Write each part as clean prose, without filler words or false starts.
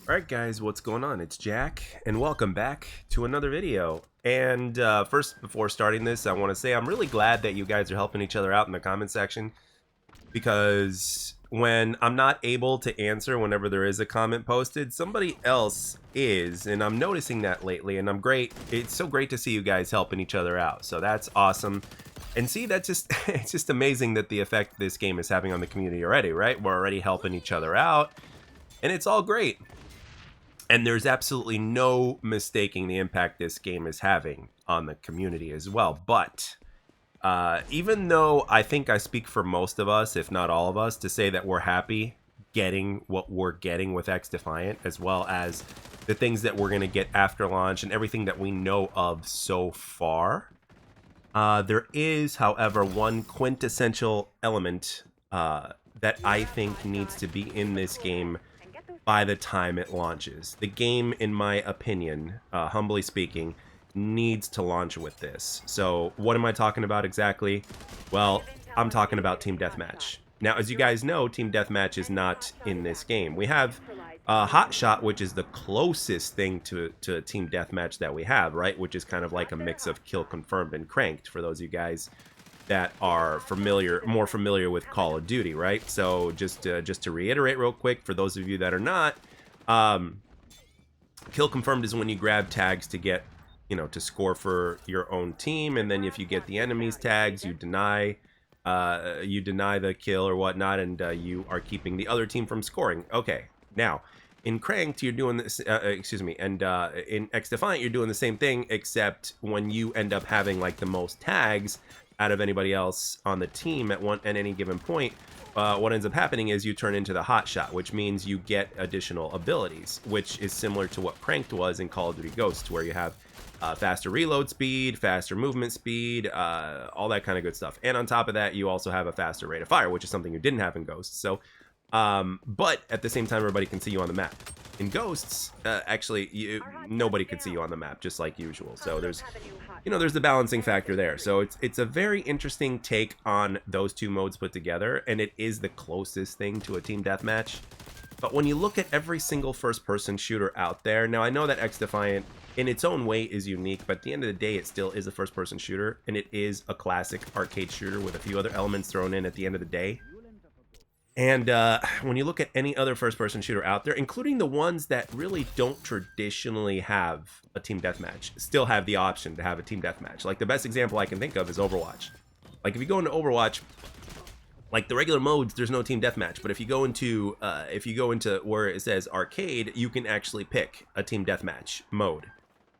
Alright guys, what's going on? It's Jack, and welcome back to another video. And first, before starting this, I want to say I'm really glad that you guys are helping each other out in the comment section, because when I'm not able to answer whenever there is a comment posted, somebody else is, and I'm noticing that lately, and it's so great to see you guys helping each other out, so that's awesome. And see, that's just, it's just amazing that the effect this game is having on the community already, right? We're already helping each other out, and it's all great. And there's absolutely no mistaking the impact this game is having on the community as well. But even though I think I speak for most of us, if not all of us, to say that we're happy getting what we're getting with XDefiant, as well as the things that we're going to get after launch and everything that we know of so far, there is, however, one quintessential element that I think needs to be in this game by the time it launches. The game, in my opinion, humbly speaking, needs to launch with this. So what am I talking about exactly? Well, I'm talking about Team Deathmatch. Now, as you guys know, Team Deathmatch is not in this game. We have Hot Shot, which is the closest thing to Team Deathmatch that we have, right? Which is kind of like a mix of Kill Confirmed and Cranked, for those of you guys that are more familiar with Call of Duty, right? So just to reiterate real quick, for those of you that are not, Kill Confirmed is when you grab tags to get, to score for your own team, and then if you get the enemy's tags, you deny the kill or whatnot, and you are keeping the other team from scoring. Okay, now in Cranked, you're doing this, in XDefiant, you're doing the same thing, except when you end up having like the most tags out of anybody else on the team at any given point, what ends up happening is you turn into the Hot Shot, which means you get additional abilities, which is similar to what Cranked was in Call of Duty Ghosts, where you have faster reload speed, faster movement speed, all that kind of good stuff. And on top of that, you also have a faster rate of fire, which is something you didn't have in Ghosts. So, but at the same time, everybody can see you on the map. In Ghosts, actually, nobody could see you on the map, just like usual. So there's the balancing factor there. So it's a very interesting take on those two modes put together, and it is the closest thing to a team deathmatch. But when you look at every single first-person shooter out there, now I know that XDefiant in its own way is unique, but at the end of the day, it still is a first-person shooter, and it is a classic arcade shooter with a few other elements thrown in at the end of the day. And when you look at any other first-person shooter out there, including the ones that really don't traditionally have a team deathmatch, still have the option to have a team deathmatch. Like, the best example I can think of is Overwatch. Like, if you go into Overwatch, like the regular modes, there's no team deathmatch. But if you go into where it says arcade, you can actually pick a team deathmatch mode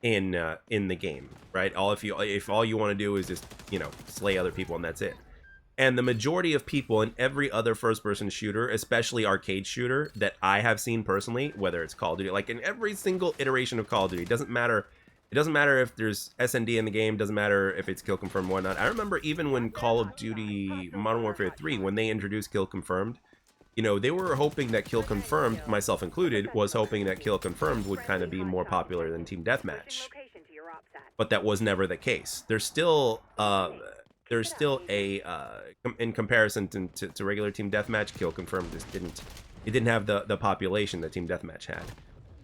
in the game, right? If all you want to do is just slay other people, and that's it. And the majority of people in every other first-person shooter, especially arcade shooter, that I have seen personally, whether it's Call of Duty, like in every single iteration of Call of Duty, it doesn't matter if there's SND in the game, doesn't matter if it's Kill Confirmed or whatnot. I remember even when Call of Duty Modern Warfare 3, when they introduced Kill Confirmed, they were hoping that Kill Confirmed, myself included, was hoping that Kill Confirmed would kind of be more popular than Team Deathmatch. But that was never the case. There's still in comparison to regular Team Deathmatch, Kill Confirmed just didn't have the population that Team Deathmatch had.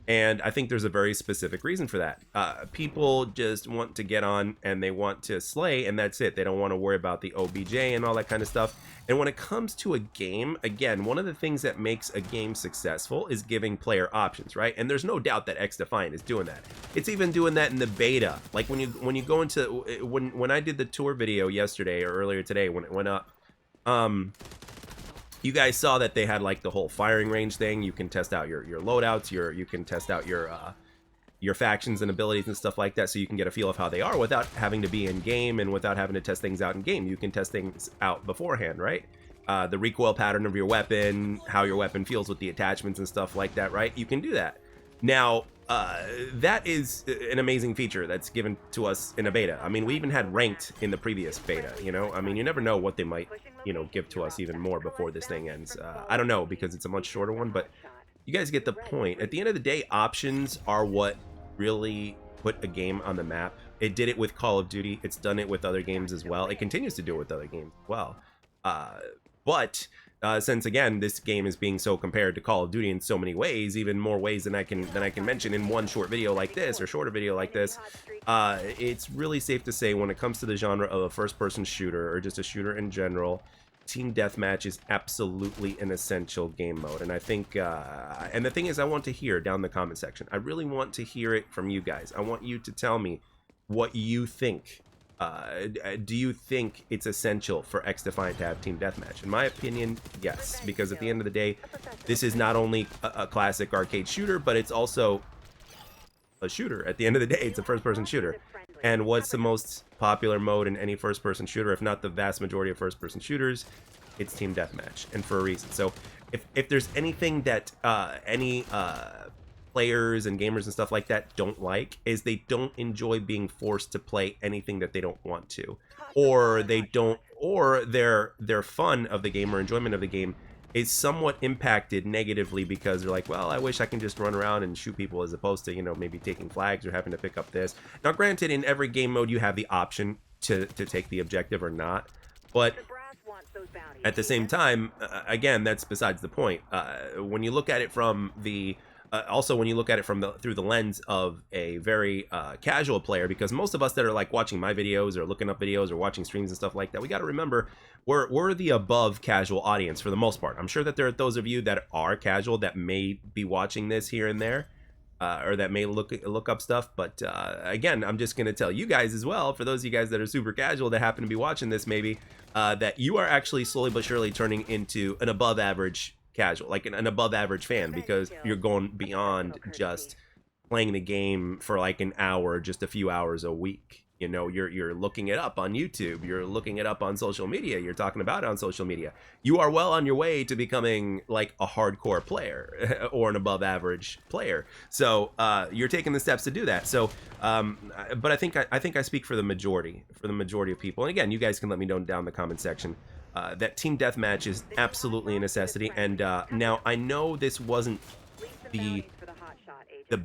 And I think there's a very specific reason for that. People just want to get on and they want to slay, and that's it. They don't want to worry about the OBJ and all that kind of stuff. And when it comes to a game, again, one of the things that makes a game successful is giving player options, right? And there's no doubt that XDefiant is doing that. It's even doing that in the beta. Like when you go into when I did the tour video yesterday or earlier today when it went up, you guys saw that they had like the whole firing range thing. You can test out your loadouts, you can test out your factions and abilities and stuff like that, so you can get a feel of how they are without having to be in game and without having to test things out in game. You can test things out beforehand, right? The recoil pattern of your weapon, how your weapon feels with the attachments and stuff like that, right? You can do that. Now, that is an amazing feature that's given to us in a beta. I mean, we even had ranked in the previous beta, I mean, you never know what they might, give to us even more before this thing ends. I don't know, because it's a much shorter one, but you guys get the point. At the end of the day, options are what really put a game on the map. It did it with Call of Duty. It's done it with other games as well. It continues to do it with other games as well. But since again this game is being so compared to Call of Duty in so many ways, even more ways than I can mention in one short video like this or shorter video like this. It's really safe to say when it comes to the genre of a first-person shooter or just a shooter in general, team deathmatch is absolutely an essential game mode. And I think, and the thing is, I want to hear down in the comment section. I really want to hear it from you guys. I want you to tell me what you think. Do you think it's essential for XDefiant to have team deathmatch? In my opinion, yes, because at the end of the day, this is not only a classic arcade shooter, but it's also a shooter. At the end of the day, it's a first-person shooter. And what's the most popular mode in any first-person shooter, if not the vast majority of first-person shooters? It's team deathmatch, and for a reason. So if there's anything that any players and gamers and stuff like that don't like, is they don't enjoy being forced to play anything that they don't want to, or they don't, or their fun of the game or enjoyment of the game is somewhat impacted negatively because they're like, well, I wish I can just run around and shoot people as opposed to, you know, maybe taking flags or having to pick up this. Now granted, in every game mode you have the option to take the objective or not, but at the same time, again, that's besides the point. When you look at it from the also when you look at it from through the lens of a very casual player, because most of us that are like watching my videos or looking up videos or watching streams and stuff like that, we got to remember we're the above casual audience for the most part. I'm sure that there are those of you that are casual that may be watching this here and there, or that may look up stuff, but again, I'm just going to tell you guys as well, for those of you guys that are super casual that happen to be watching this, maybe that you are actually slowly but surely turning into an above average casual, like an above average fan, because you're going beyond just playing the game for like an hour, just a few hours a week. You know, you're looking it up on YouTube, you're looking it up on social media, you're talking about it on social media. You are well on your way to becoming like a hardcore player or an above average player. So you're taking the steps to do that. So but I think I speak for the majority of people. And again, you guys can let me know down in the comment section that team deathmatch is absolutely a necessity. And now I know this wasn't the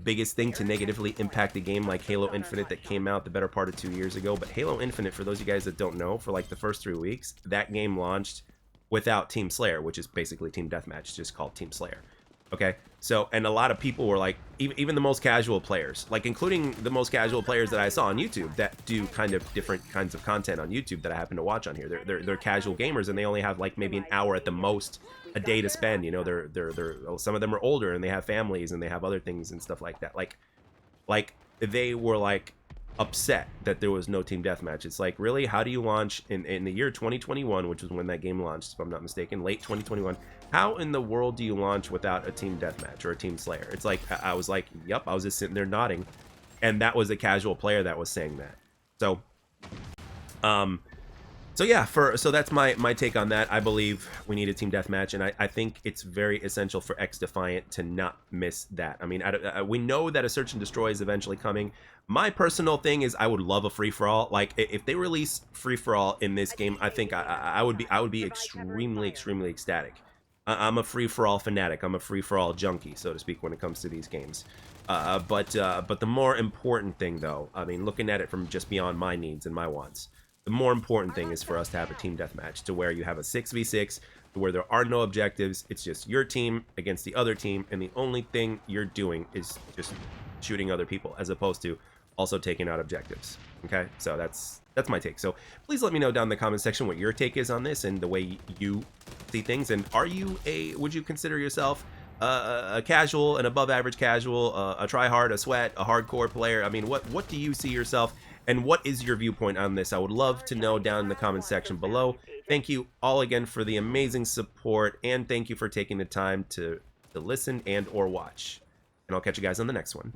biggest thing to negatively impact a game like Halo Infinite that came out the better part of 2 years ago, but Halo Infinite, for those of you guys that don't know, for like the first 3 weeks, that game launched without Team Slayer, which is basically team deathmatch, just called Team Slayer. Okay, so, and a lot of people were like, even the most casual players, like including the most casual players that I saw on YouTube that do kind of different kinds of content on YouTube that I happen to watch on here. They're casual gamers, and they only have like maybe an hour at the most a day to spend. You know, they're some of them are older and they have families and they have other things and stuff like that. Like they were like upset that there was no team deathmatch. It's like, really, how do you launch in the year 2021, which was when that game launched, if I'm not mistaken, late 2021? How in the world do you launch without a team deathmatch or a team slayer? It's like, I was like, yep, I was just sitting there nodding, and that was a casual player that was saying that. So so yeah, so that's my take on that. I believe we need a team deathmatch, and I think it's very essential for XDefiant to not miss that. I mean, we know that a search and destroy is eventually coming. My personal thing is I would love a free-for-all. Like, if they release free-for-all in this game, I think I would be extremely ecstatic. I'm a free-for-all fanatic. I'm a free-for-all junkie, so to speak, when it comes to these games. But the more important thing, though, I mean, looking at it from just beyond my needs and my wants, the more important thing is for us to have a team deathmatch, to where you have a 6v6, to where there are no objectives. It's just your team against the other team, and the only thing you're doing is just shooting other people, as opposed to also taking out objectives. Okay, so that's my take. So please let me know down in the comment section what your take is on this and the way you see things. And would you consider yourself a casual, an above average casual, a try hard, a sweat, a hardcore player? I mean, what do you see yourself, and what is your viewpoint on this? I would love to know down in the comment section below. Thank you all again for the amazing support, and thank you for taking the time to listen and or watch. And I'll catch you guys on the next one.